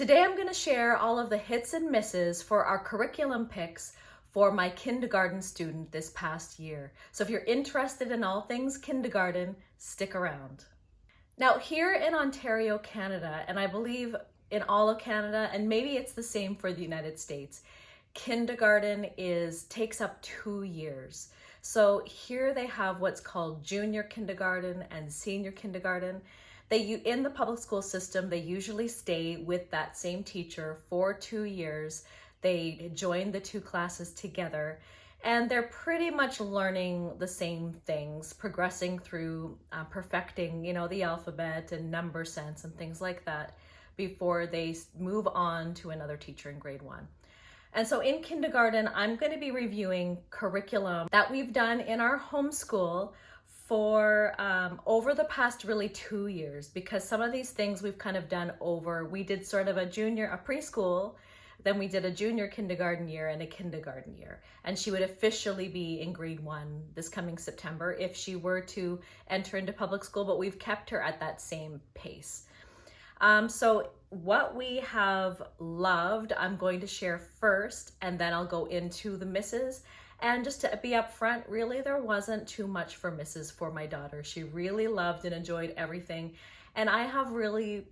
Today I'm going to share all of the hits and misses for our curriculum picks for my kindergarten student this past year. So if you're interested in all things kindergarten, stick around. Now here in Ontario, Canada, and I believe in all of Canada, and maybe it's the same for the United States, kindergarten takes up 2 years. So here they have what's called junior kindergarten and senior kindergarten. In the public school system, they usually stay with that same teacher for 2 years. They join the two classes together, and they're pretty much learning the same things, progressing through perfecting, the alphabet and number sense and things like that before they move on to another teacher in grade 1. And so in kindergarten, I'm going to be reviewing curriculum that we've done in our homeschool for over the past really 2 years, because some of these things we've kind of done over. We did sort of a preschool, then we did a junior kindergarten year and a kindergarten year. And she would officially be in grade 1 this coming September if she were to enter into public school, but we've kept her at that same pace. So what we have loved, I'm going to share first, and then I'll go into the misses. And just to be upfront, really there wasn't too much for misses for my daughter. She really loved and enjoyed everything. And I have really,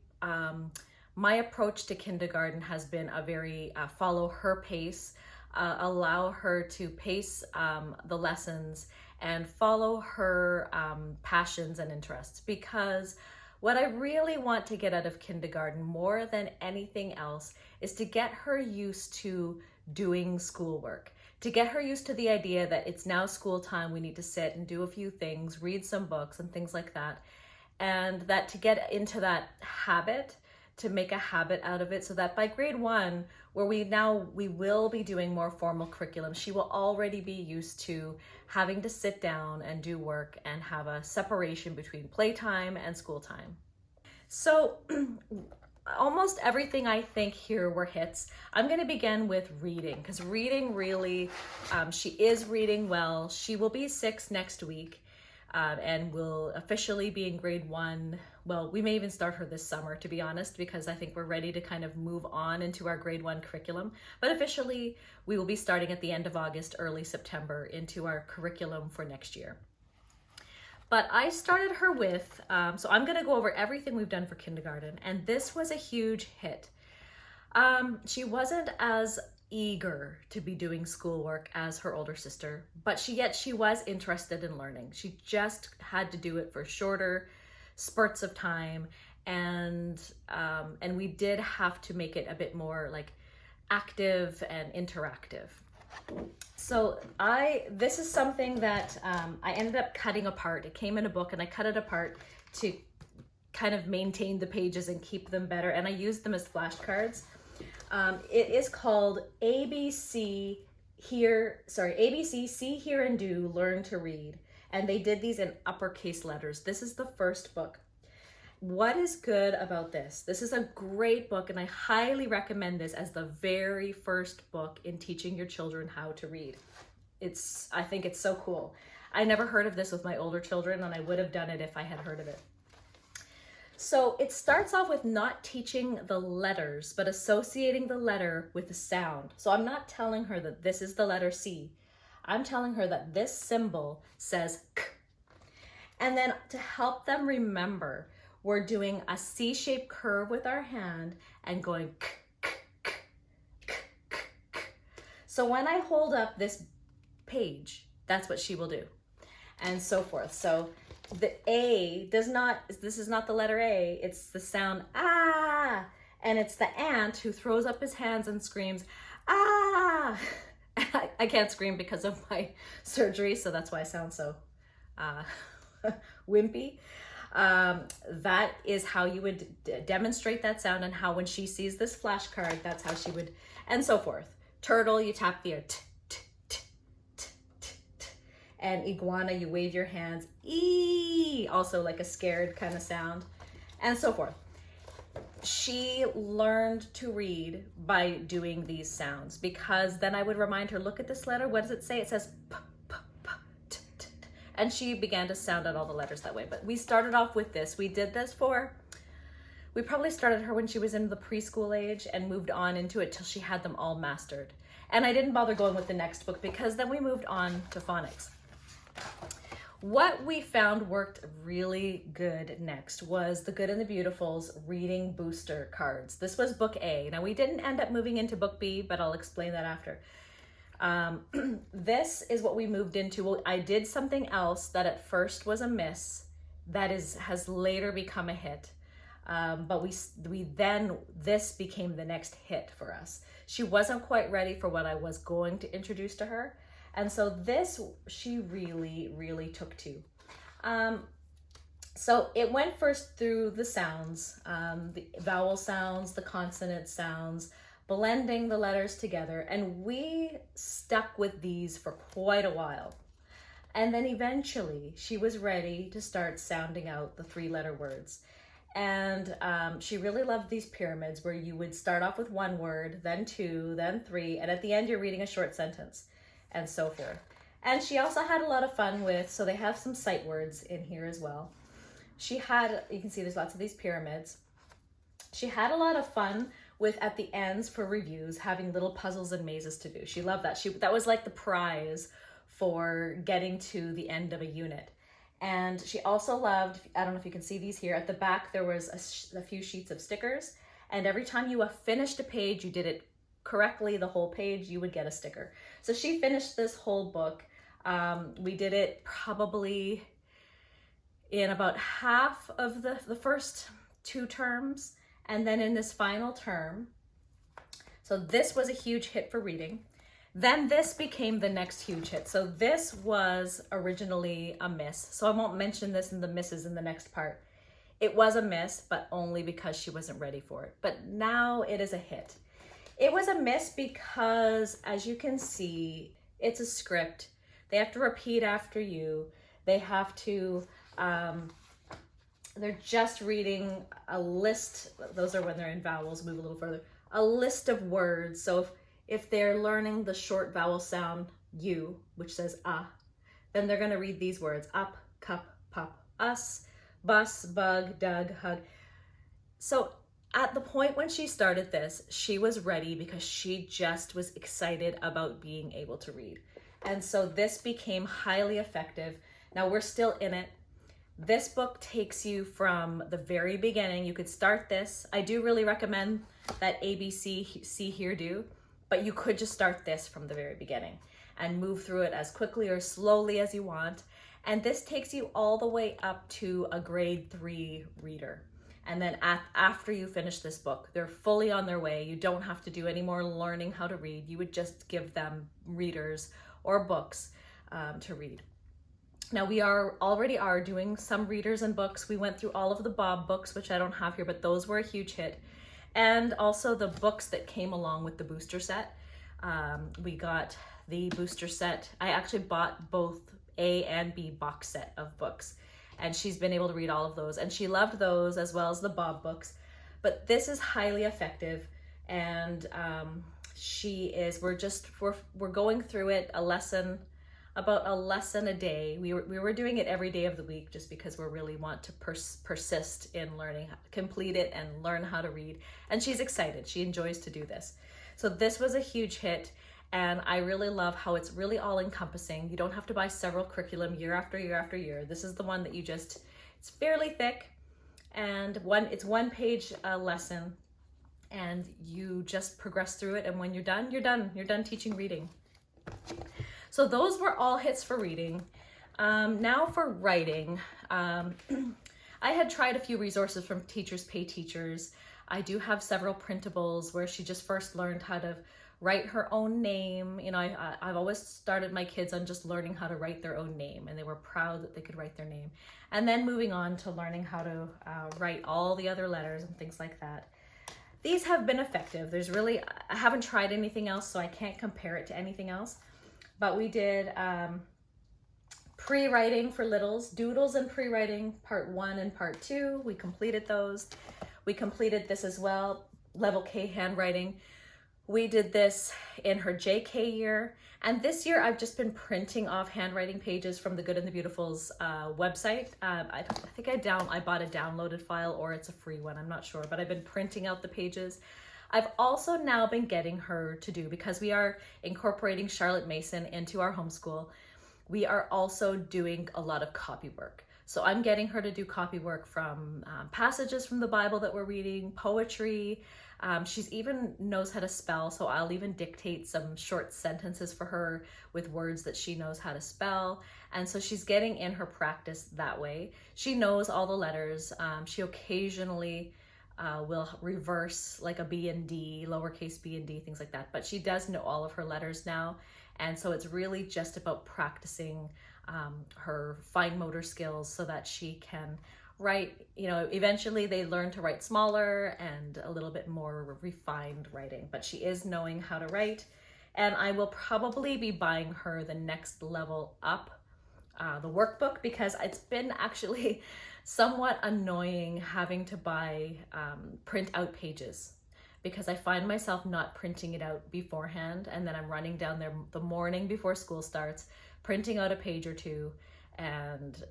my approach to kindergarten has been a very follow her pace, allow her to pace the lessons and follow her passions and interests, because what I really want to get out of kindergarten more than anything else is to get her used to doing schoolwork, to get her used to the idea that it's now school time, we need to sit and do a few things, read some books and things like that. And that to get into that habit, to make a habit out of it, so that by grade 1, where we will be doing more formal curriculum, she will already be used to having to sit down and do work and have a separation between playtime and school time. So almost everything I think here were hits. I'm going to begin with reading, because reading really, she is reading well. She will be 6 next week and will officially be in grade 1. Well, we may even start her this summer, to be honest, because I think we're ready to kind of move on into our grade 1 curriculum. But officially, we will be starting at the end of August, early September into our curriculum for next year. But I started her with, so I'm going to go over everything we've done for kindergarten, and this was a huge hit. She wasn't as eager to be doing schoolwork as her older sister, but yet she was interested in learning. She just had to do it for shorter spurts of time, and we did have to make it a bit more like active and interactive. So this is something that I ended up cutting apart. It came in a book and I cut it apart to kind of maintain the pages and keep them better, and I used them as flashcards. It is called ABC, See, Hear, and Do, Learn to Read. And they did these in uppercase letters. This is the first book. What is good about this? This is a great book, and I highly recommend this as the very first book in teaching your children how to read. I think it's so cool. I never heard of this with my older children, and I would have done it if I had heard of it. So it starts off with not teaching the letters, but associating the letter with the sound. So I'm not telling her that this is the letter C. I'm telling her that this symbol says K. And then to help them remember, we're doing a C-shaped curve with our hand and going K, K, K, K, K, K. So when I hold up this page, that's what she will do, and so forth. So the A this is not the letter A, it's the sound ah, and it's the ant who throws up his hands and screams ah. I can't scream because of my surgery, so that's why I sound so wimpy. That is how you would demonstrate that sound, and how when she sees this flashcard, that's how she would, and so forth. Turtle, you tap the air, t, t, t, t, t, t. And iguana, you wave your hands, ee, also like a scared kind of sound, and so forth. She learned to read by doing these sounds, because then I would remind her, look at this letter, what does it say? It says p, p, p, t, t, t. And she began to sound out all the letters that way. But we started off with this. We did this for We probably started her when she was in the preschool age and moved on into it till she had them all mastered. And I didn't bother going with the next book because then we moved on to phonics. What we found worked really good next was The Good and the Beautiful's reading booster cards. This was book A. Now we didn't end up moving into book B, but I'll explain that after. This is what we moved into. Well, I did something else that at first was a miss that has later become a hit. But this became the next hit for us. She wasn't quite ready for what I was going to introduce to her. And so this, she really, really took to. So it went first through the sounds, the vowel sounds, the consonant sounds, blending the letters together. And we stuck with these for quite a while. And then eventually she was ready to start sounding out the 3-letter words. And she really loved these pyramids where you would start off with 1 word, then 2, then 3, and at the end you're reading a short sentence, and so forth. And she also had a lot of fun with, so they have some sight words in here as well. She had, you can see there's lots of these pyramids. She had a lot of fun with, at the ends for reviews, having little puzzles and mazes to do. She loved that. That was like the prize for getting to the end of a unit. And she also loved, I don't know if you can see these here, at the back there was a few sheets of stickers, and every time you finished a page, you did it correctly, the whole page, you would get a sticker. So she finished this whole book. We did it probably in about half of the first 2 terms, and then in this final term. So this was a huge hit for reading. Then this became the next huge hit. So this was originally a miss. So I won't mention this in the misses in the next part. It was a miss, but only because she wasn't ready for it. But now it is a hit. It was a miss because, as you can see, it's a script. They have to repeat after you. They have to, they're just reading a list. Those are when they're in vowels, move a little further. A list of words. So if they're learning the short vowel sound U, which says then they're going to read these words: up, cup, pup, us, bus, bug, dug, hug. So at the point when she started this, she was ready because she just was excited about being able to read. And so this became highly effective. Now we're still in it. This book takes you from the very beginning. You could start this. I do really recommend that A, B, C, here, do. But you could just start this from the very beginning and move through it as quickly or slowly as you want. And this takes you all the way up to a grade 3 reader. And then after you finish this book, they're fully on their way. You don't have to do any more learning how to read. You would just give them readers or books to read. Now we already are doing some readers and books. We went through all of the Bob books, which I don't have here, but those were a huge hit. And also the books that came along with the booster set. We got the booster set. I actually bought both A and B box set of books, and she's been able to read all of those, and she loved those as well as the Bob books. But this is highly effective, and we're going through it about a lesson a day. We were doing it every day of the week just because we really want to persist in learning, complete it and learn how to read. And she's excited. She enjoys to do this. So this was a huge hit, and I really love how it's really all encompassing. You don't have to buy several curriculum year after year after year. This is the one that it's fairly thick, and it's 1 page lesson, and you just progress through it. And when you're done, you're done. You're done teaching reading. So those were all hits for reading. Now for writing. I had tried a few resources from Teachers Pay Teachers. I do have several printables where she just first learned how to write her own name. You know, I've always started my kids on just learning how to write their own name, and they were proud that they could write their name. And then moving on to learning how to write all the other letters and things like that. These have been effective. I haven't tried anything else, so I can't compare it to anything else. But we did pre-writing for littles, doodles and pre-writing, part 1 and part 2. We completed those. We completed this as well, level K handwriting. We did this in her JK year, and this year I've just been printing off handwriting pages from the Good and the Beautiful's website. I think I bought a downloaded file, or it's a free one, I'm not sure, but I've been printing out the pages. I've also now been getting her to do, because we are incorporating Charlotte Mason into our homeschool, we are also doing a lot of copy work. So I'm getting her to do copy work from passages from the Bible that we're reading, poetry. She's even knows how to spell, so I'll even dictate some short sentences for her with words that she knows how to spell. And so she's getting in her practice that way. She knows all the letters. She occasionally will reverse like a B and D, lowercase b and D, things like that. But she does know all of her letters now. And so it's really just about practicing her fine motor skills so that she can write, eventually they learn to write smaller and a little bit more refined writing, but she is knowing how to write. And I will probably be buying her the next level up, the workbook, because it's been actually somewhat annoying having to buy print out pages, because I find myself not printing it out beforehand, and then I'm running down there the morning before school starts, printing out a page or two, and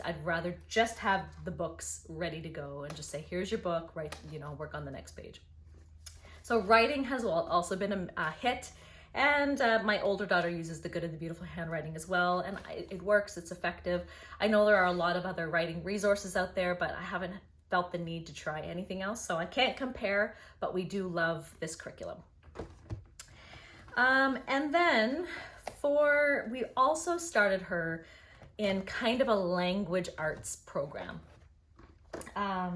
I'd rather just have the books ready to go and just say, here's your book, write, work on the next page. So writing has also been a hit, and my older daughter uses the Good and the Beautiful handwriting as well, and it works, it's effective. I know there are a lot of other writing resources out there, but I haven't felt the need to try anything else, so I can't compare, but we do love this curriculum. And then we also started her in kind of a language arts program. I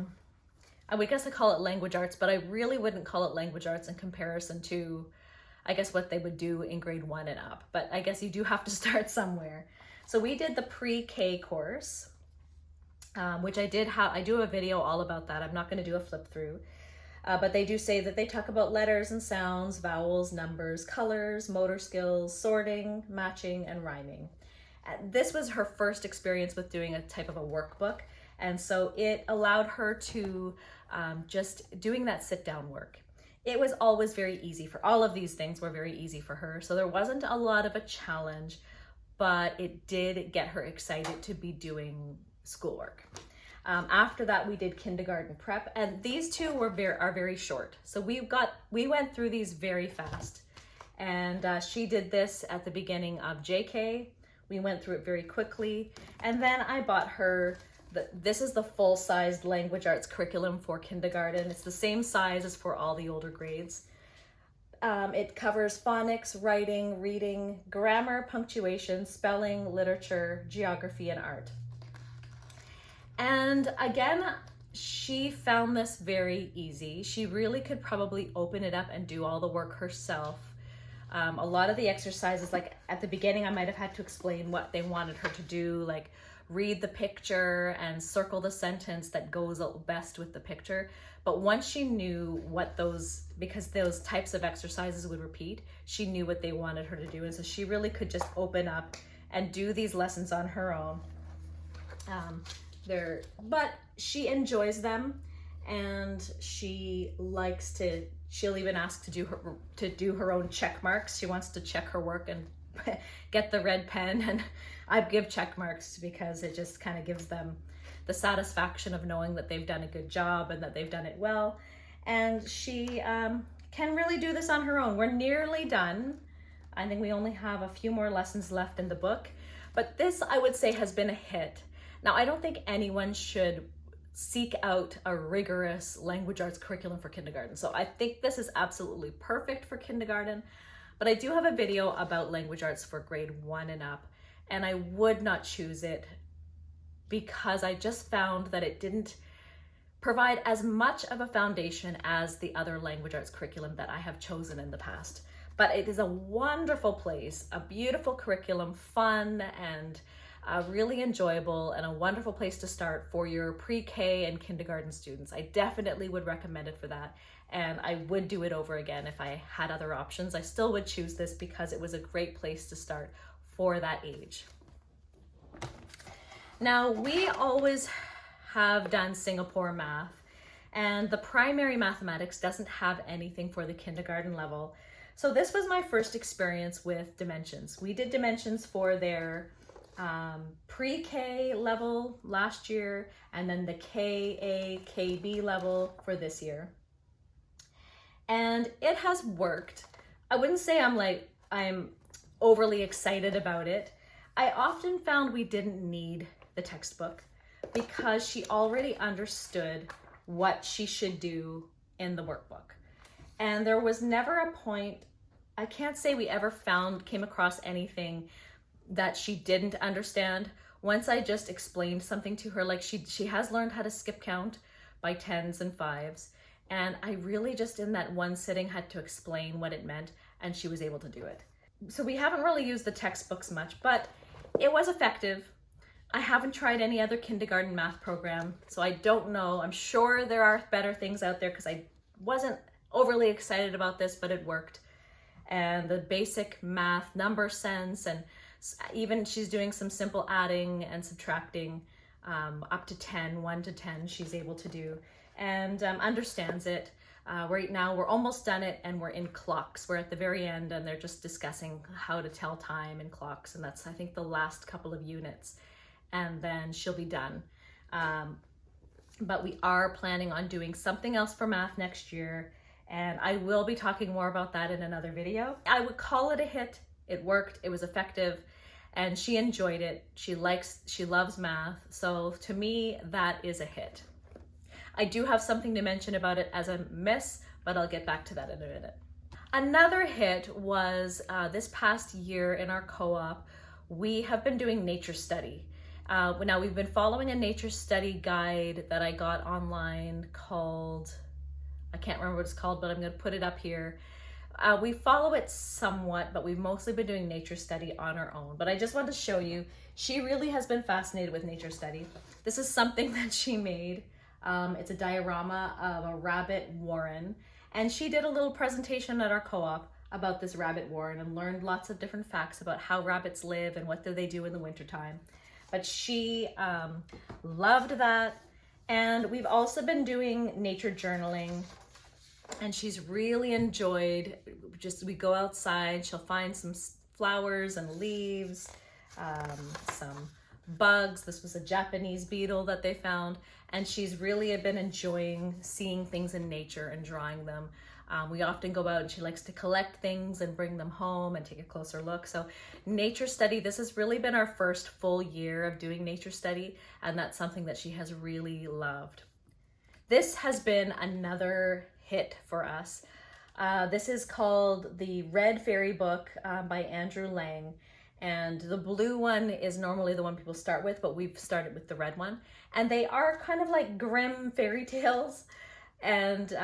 guess I call it language arts, but I really wouldn't call it language arts in comparison to, I guess, what they would do in grade 1 and up, but I guess you do have to start somewhere. So we did the pre-K course, which I do a video all about that. I'm not going to do a flip through, but they do say that they talk about letters and sounds, vowels, numbers, colors, motor skills, sorting, matching, and rhyming. This was her first experience with doing a type of a workbook, and so it allowed her to just doing that sit down work. It was always very easy for all of these things were very easy for her, so there wasn't a lot of a challenge, but it did get her excited to be doing schoolwork. After that, we did kindergarten prep, and these two are very short. So we went through these very fast, and she did this at the beginning of JK. We went through it very quickly, and then I bought her this is the full-sized language arts curriculum for kindergarten. It's the same size as for all the older grades. It covers phonics, writing, reading, grammar, punctuation, spelling, literature, geography, and art. And again, she found this very easy. She really could probably open it up and do all the work herself. A lot of the exercises, like at the beginning, I might have had to explain what they wanted her to do, like read the picture and circle the sentence that goes best with the picture. But once she knew what because those types of exercises would repeat, she knew what they wanted her to do. And so she really could just open up and do these lessons on her own. But she enjoys them, and she'll even ask to do her own check marks. She wants to check her work and get the red pen, and I give check marks because it just kind of gives them the satisfaction of knowing that they've done a good job and that they've done it well. And she can really do this on her own. We're nearly done. I think we only have a few more lessons left in the book, but this, I would say, has been a hit. Now, I don't think anyone should seek out a rigorous language arts curriculum for kindergarten. So I think this is absolutely perfect for kindergarten, but I do have a video about language arts for grade 1 and up, and I would not choose it because I just found that it didn't provide as much of a foundation as the other language arts curriculum that I have chosen in the past. But it is a wonderful place, a beautiful curriculum, fun and really enjoyable, and a wonderful place to start for your pre-K and kindergarten students. I definitely would recommend it for that, and I would do it over again if I had other options. I still would choose this because it was a great place to start for that age. Now, we always have done Singapore math, And the primary mathematics doesn't have anything for the kindergarten level. So this was my first experience with dimensions. We did dimensions for their pre-K level last year, and then the KA, KB level for this year. And it has worked. I wouldn't say I'm overly excited about it. I often found we didn't need the textbook because she already understood what she should do in the workbook. And there was never a point, I can't say we ever came across anything that she didn't understand. Once I just explained something to her, like she has learned how to skip count by 10s and 5s. And I really just in that one sitting had to explain what it meant, and she was able to do it. So we haven't really used the textbooks much, but it was effective. I haven't tried any other kindergarten math program, so I don't know. I'm sure there are better things out there because I wasn't overly excited about this, but it worked. And the basic math number sense, and even she's doing some simple adding and subtracting up to 10, 1 to 10 she's able to do, and understands it. Right now we're almost done it, and we're in clocks. We're at the very end, and they're just discussing how to tell time in clocks, and that's I think the last couple of units, and then she'll be done. But we are planning on doing something else for math next year, and I will be talking more about that in another video. I would call it a hit. It worked, it was effective, and she enjoyed it. She loves math, so to me that is a hit. I do have something to mention about it as a miss, but I'll get back to that in a minute. Another hit was this past year in our co-op, we have been doing nature study. Now we've been following a nature study guide that I got online called, I can't remember what it's called, but I'm going to put it up here. We follow it somewhat, but we've mostly been doing nature study on our own. But I just wanted to show you, she really has been fascinated with nature study. This is something that she made. It's a diorama of a rabbit warren, and she did a little presentation at our co-op about this rabbit warren and learned lots of different facts about how rabbits live and what do they do in the wintertime. But she loved that, and we've also been doing nature journaling, and she's really enjoyed, we go outside, she'll find some flowers and leaves, some bugs. This was a Japanese beetle that they found, and she's really been enjoying seeing things in nature and drawing them. We often go out and she likes to collect things and bring them home and take a closer look. So nature study, this has really been our first full year of doing nature study, and that's something that she has really loved. This has been another hit for us. This is called the Red Fairy Book by Andrew Lang. And the blue one is normally the one people start with, but we've started with the red one. And they are kind of like grim fairy tales. And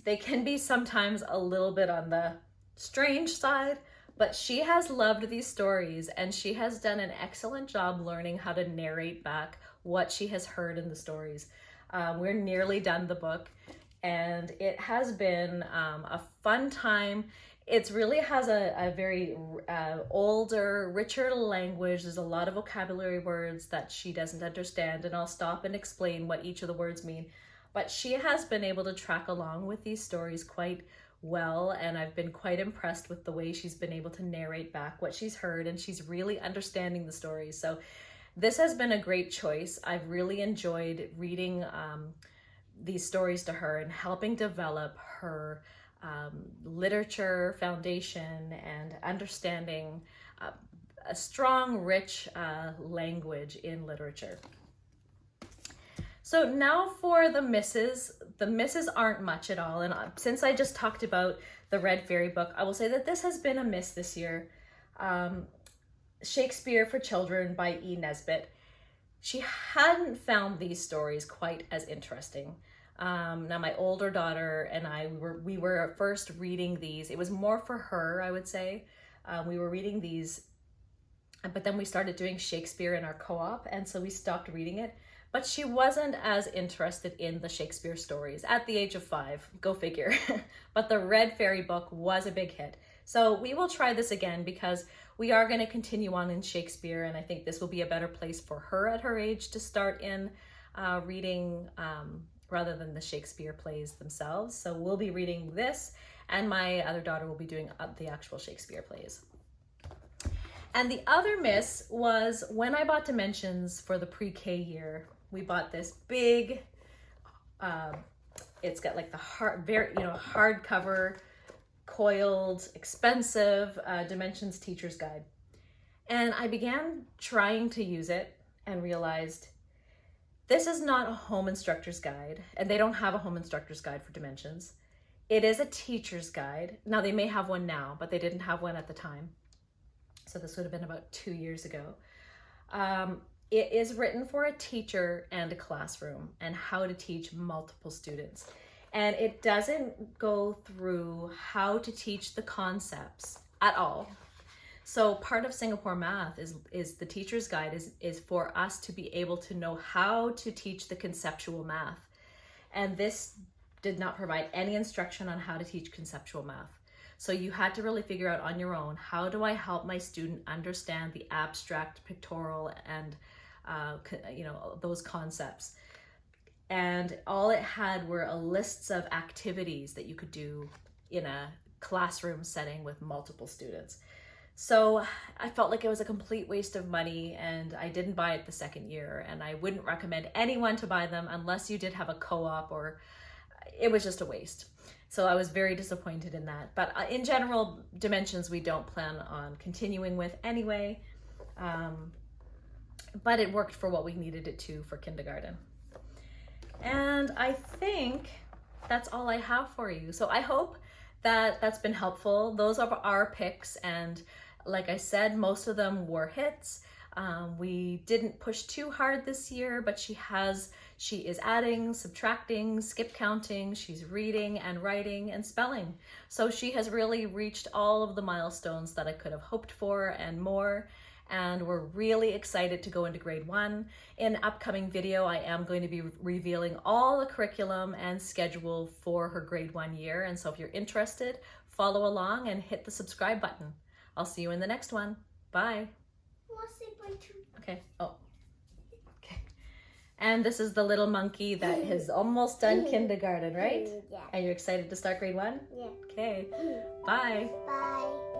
they can be sometimes a little bit on the strange side, but she has loved these stories, and she has done an excellent job learning how to narrate back what she has heard in the stories. We're nearly done the book, and it has been a fun time. It really has a very older, richer language. There's a lot of vocabulary words that she doesn't understand, and I'll stop and explain what each of the words mean. But she has been able to track along with these stories quite well, and I've been quite impressed with the way she's been able to narrate back what she's heard, and she's really understanding the stories. So this has been a great choice. I've really enjoyed reading these stories to her and helping develop her literature foundation and understanding a strong, rich language in literature. So now for the misses. The misses aren't much at all, and since I just talked about the Red Fairy Book, I will say that this has been a miss this year. Shakespeare for Children by E. Nesbitt. She hadn't found these stories quite as interesting. Now my older daughter and I, we were first reading these. It was more for her, I would say. We were reading these, but then we started doing Shakespeare in our co-op, and so we stopped reading it. But she wasn't as interested in the Shakespeare stories at the age of 5, go figure. But the Red Fairy Book was a big hit. So we will try this again because we are going to continue on in Shakespeare, and I think this will be a better place for her at her age to start in reading rather than the Shakespeare plays themselves. So we'll be reading this, and my other daughter will be doing the actual Shakespeare plays. And the other miss was when I bought Dimensions for the pre-K year, we bought this big, it's got like the hardcover, coiled, expensive Dimensions teacher's guide. And I began trying to use it and realized this is not a home instructor's guide, and they don't have a home instructor's guide for Dimensions. It is a teacher's guide. Now they may have one now, but they didn't have one at the time. So this would have been about 2 years ago. It is written for a teacher and a classroom and how to teach multiple students. And it doesn't go through how to teach the concepts at all. So part of Singapore Math is the teacher's guide is for us to be able to know how to teach the conceptual math. And this did not provide any instruction on how to teach conceptual math. So you had to really figure out on your own, how do I help my student understand the abstract, pictorial, and those concepts. And all it had were lists of activities that you could do in a classroom setting with multiple students. So I felt like it was a complete waste of money, and I didn't buy it the second year, and I wouldn't recommend anyone to buy them unless you did have a co-op, or it was just a waste. So I was very disappointed in that. But in general, Dimensions we don't plan on continuing with anyway. But it worked for what we needed it to for kindergarten. And I think that's all I have for you. So I hope that that's been helpful. Those are our picks, and like I said, most of them were hits. We didn't push too hard this year, but she is adding, subtracting, skip counting, she's reading and writing and spelling. So she has really reached all of the milestones that I could have hoped for and more. And we're really excited to go into grade 1. In an upcoming video, I am going to be revealing all the curriculum and schedule for her grade 1 year. And so if you're interested, follow along and hit the subscribe button. I'll see you in the next one. Bye. Okay. Oh. Okay. And this is the little monkey that has almost done kindergarten, right? Yeah. Are you excited to start grade 1? Yeah. Okay. Bye. Bye.